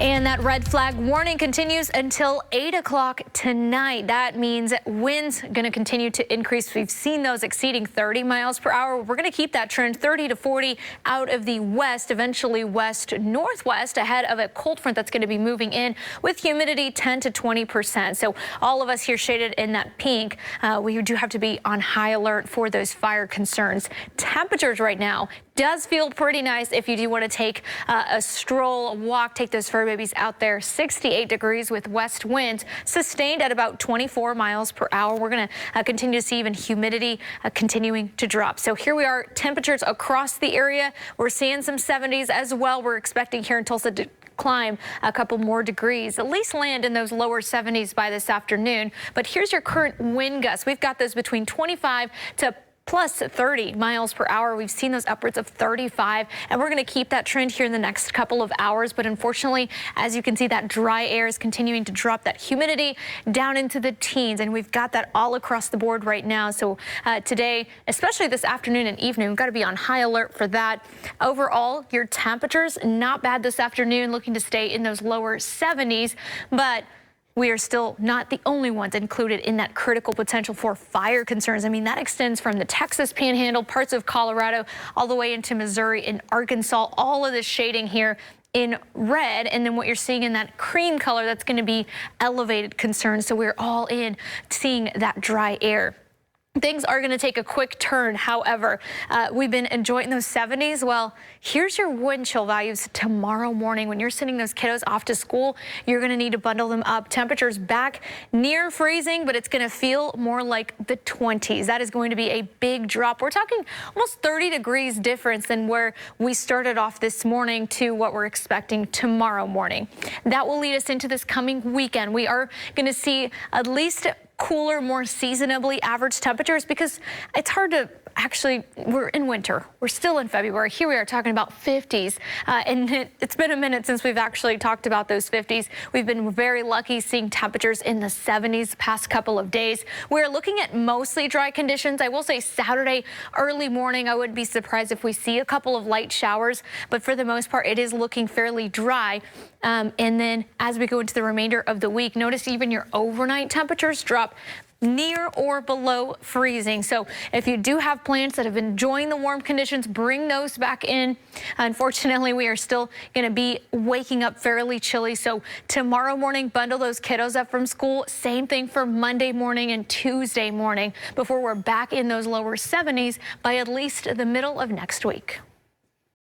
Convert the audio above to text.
And that red flag warning continues until 8 o'clock tonight. That means winds going to continue to increase. We've seen those exceeding 30 miles per hour. We're going to keep that trend 30 to 40 out of the west, eventually west northwest, ahead of a cold front that's going to be moving in with humidity 10 to 20%. So all of us here shaded in that pink, we do have to be on high alert for those fire concerns. Temperatures right now does feel pretty nice if you do want to take a stroll, a walk, take those fur babies out there. 68 degrees with west winds sustained at about 24 miles per hour. We're going to continue to see even humidity continuing to drop. So here we are, temperatures across the area. We're seeing some 70s as well. We're expecting here in Tulsa to climb a couple more degrees, at least land in those lower 70s by this afternoon. But here's your current wind gusts. We've got those between 25 to plus 30 miles per hour. We've seen those upwards of 35, and we're going to keep that trend here in the next couple of hours. But unfortunately, as you can see, that dry air is continuing to drop that humidity down into the teens, and we've got that all across the board right now. So today, especially this afternoon and evening, we've got to be on high alert for that. Overall, your temperatures not bad this afternoon, looking to stay in those lower 70s, but we are still not the only ones included in that critical potential for fire concerns. I mean, that extends from the Texas Panhandle, parts of Colorado, all the way into Missouri and Arkansas. All of this shading here in red, and then what you're seeing in that cream color, that's going to be elevated concerns. So we're all in seeing that dry air. Things are going to take a quick turn. However, we've been enjoying those 70s. Well, here's your wind chill values tomorrow morning. When you're sending those kiddos off to school, you're going to need to bundle them up. Temperatures back near freezing, but it's going to feel more like the 20s. That is going to be a big drop. We're talking almost 30 degrees difference than where we started off this morning to what we're expecting tomorrow morning. That will lead us into this coming weekend. We are going to see at least cooler, more seasonably average temperatures, because it's hard to actually, we're in winter. We're still in February. Here we are talking about 50s, and it's been a minute since we've actually talked about those 50s. We've been very lucky seeing temperatures in the 70s the past couple of days. We're looking at mostly dry conditions. I will say Saturday early morning, I wouldn't be surprised if we see a couple of light showers, but for the most part, it is looking fairly dry. And then as we go into the remainder of the week, notice even your overnight temperatures drop near or below freezing. So if you do have plants that have been enjoying the warm conditions, bring those back in. Unfortunately, we are still going to be waking up fairly chilly. So tomorrow morning, bundle those kiddos up from school. Same thing for Monday morning and Tuesday morning before we're back in those lower 70s by at least the middle of next week.